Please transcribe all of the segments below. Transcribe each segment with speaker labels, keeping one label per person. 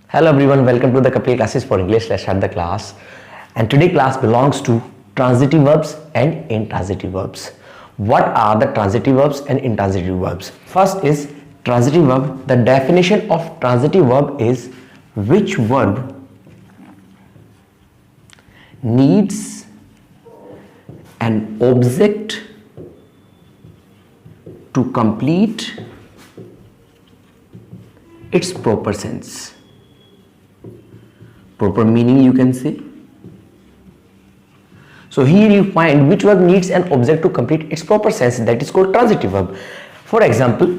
Speaker 1: Hello everyone, welcome to the Kapil classes for English. Let's start the class. And today class belongs to transitive verbs and intransitive verbs. What are the transitive verbs and intransitive verbs? First is transitive verb. The definition of transitive verb is which verb needs an object to complete its proper sense. Proper meaning you can say. So here you find which verb needs an object to complete its proper sense, that is called transitive verb. For example,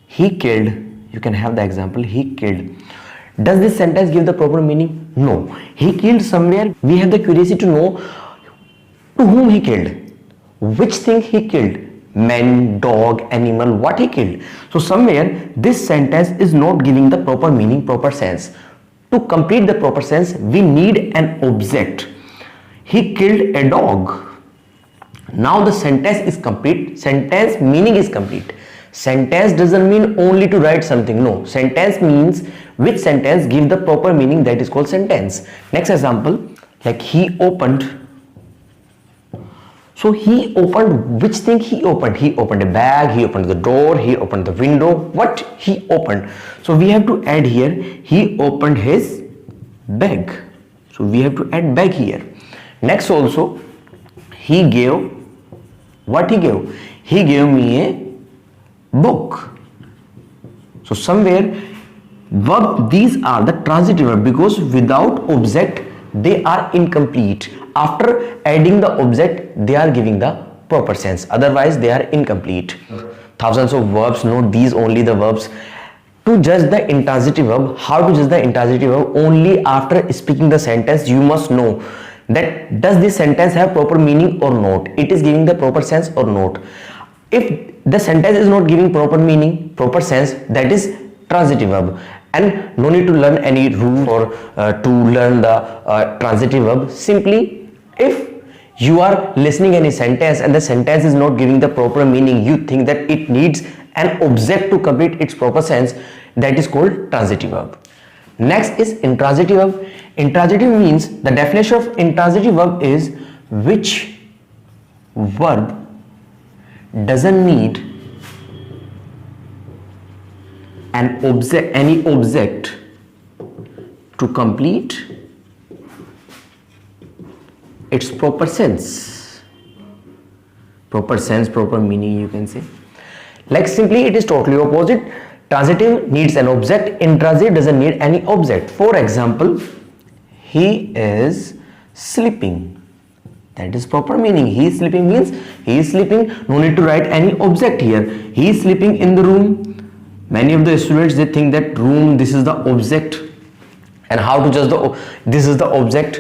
Speaker 1: he killed, you can have the example, he killed. Does this sentence give the proper meaning? No. He killed somewhere, we have the curiosity to know to whom he killed, which thing he killed, man, dog, animal, what he killed. So somewhere this sentence is not giving the proper meaning, proper sense. To complete the proper sense, we need an object. He killed a dog. Now the sentence is complete, sentence meaning is complete. Sentence doesn't mean only to write something, no. Sentence means which sentence give the proper meaning, that is called sentence. Next example, like he opened. So he opened, which thing he opened? He opened a bag, he opened the door, he opened the window. What he opened? So we have to add here, he opened his bag. So we have to add bag here. Next also, he gave, what he gave? He gave me a book. So somewhere, verb, these are the transitive verb because without object, they are incomplete. After adding the object, they are giving the proper sense. Otherwise, they are incomplete. Thousands of verbs, note these only the verbs. To judge the intransitive verb, how to judge the intransitive verb? Only after speaking the sentence, you must know that does this sentence have proper meaning or not? It is giving the proper sense or not? If the sentence is not giving proper meaning, proper sense, that is transitive verb. And no need to learn any rule or to learn the transitive verb. Simply, if you are listening any sentence and the sentence is not giving the proper meaning, you think that it needs an object to complete its proper sense, that is called transitive verb. Next is intransitive verb. Intransitive means, the definition of intransitive verb is which verb doesn't need an object, any object to complete its proper sense. Proper sense, proper meaning you can say. Like simply it is totally opposite. Transitive needs an object, intransitive doesn't need any object. For example, he is sleeping. That is proper meaning. He is sleeping means he is sleeping. No need to write any object here. He is sleeping in the room. Many of the students, they think that room, this is the object, and how to judge the, this is the object.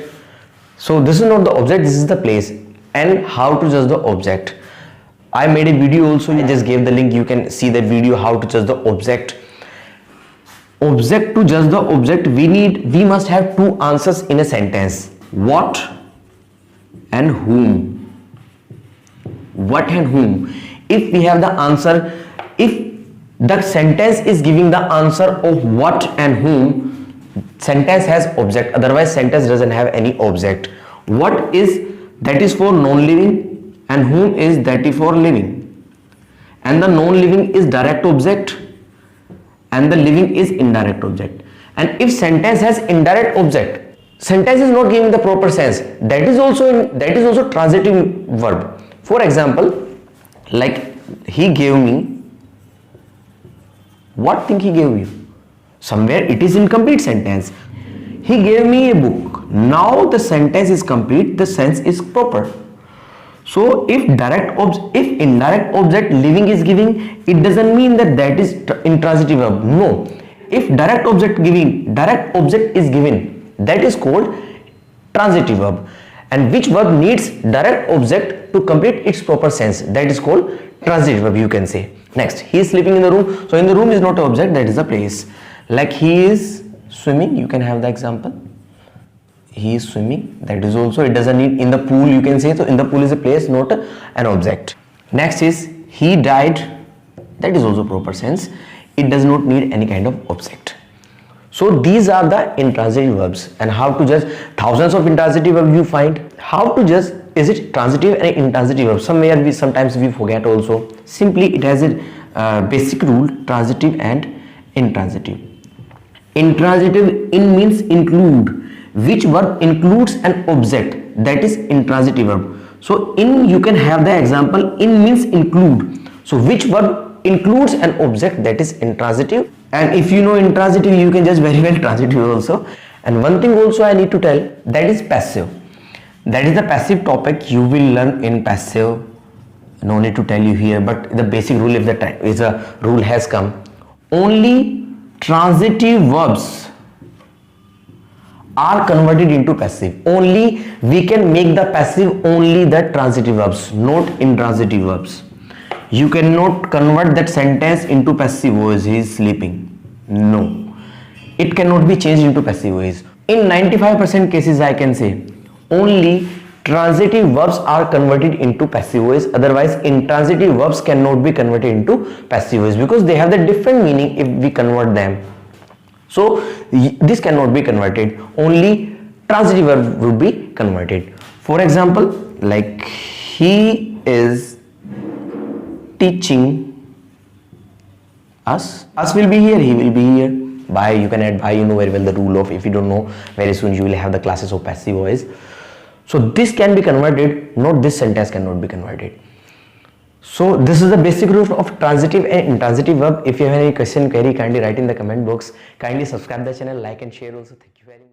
Speaker 1: So this is not the object, this is the place, and how to judge the object. I made a video also, I just gave the link, you can see that video how to judge the object. Object, to judge the object, we must have two answers in a sentence. What and whom. What and whom. If we have the answer, if the sentence is giving the answer of what and whom, sentence has object, otherwise sentence doesn't have any object. What is, that is for non-living, and whom is, that is for living, and the non-living is direct object and the living is indirect object. And if sentence has indirect object, sentence is not giving the proper sense, that is also transitive verb. For example, like he gave me, what thing he gave you? Somewhere it is incomplete sentence. He gave me a book. Now the sentence is complete, the sense is proper. So if indirect object living is giving, it doesn't mean that is intransitive verb. No. If direct object is given, that is called transitive verb. And which verb needs direct object to complete its proper sense, that is called transitive verb you can say. Next, he is sleeping in the room. So in the room is not an object, that is the place. Like he is swimming, you can have the example. He is swimming, that is also, it doesn't need, in the pool you can say. So in the pool is a place, not an object. Next is he died, that is also proper sense. it does not need any kind of object. So these are the intransitive verbs. And how to judge? Thousands of intransitive verbs you find. How to judge is it transitive and intransitive verb? Sometimes we forget also. Simply it has a basic rule: transitive and intransitive. Intransitive, in means include. Which verb includes an object, that is intransitive verb. So in, you can have the example, in means include. So which verb includes an object, that is intransitive. And if you know intransitive, you can judge very well transitive also. And one thing also I need to tell, that is passive. That is the passive topic you will learn in passive. No need to tell you here, but the basic rule, if the time is a rule has come, only transitive verbs are converted into passive. Only we can make the passive only the transitive verbs, not intransitive verbs. You cannot convert that sentence into passive voice, he is sleeping. No, it cannot be changed into passive voice. In 95% cases I can say only transitive verbs are converted into passive voice, otherwise intransitive verbs cannot be converted into passive voice because they have the different meaning if we convert them. So this cannot be converted, only transitive verb would be converted. For example, like he is teaching us. Us will be here, he will be here. By, you can add by, you know very well the rule of, if you don't know, very soon you will have the classes of passive voice. So this can be converted, not this sentence cannot be converted. So this is the basic rule of transitive and intransitive verb. If you have any question, query, kindly write in the comment box. Kindly subscribe the channel, like and share also. Thank you very much.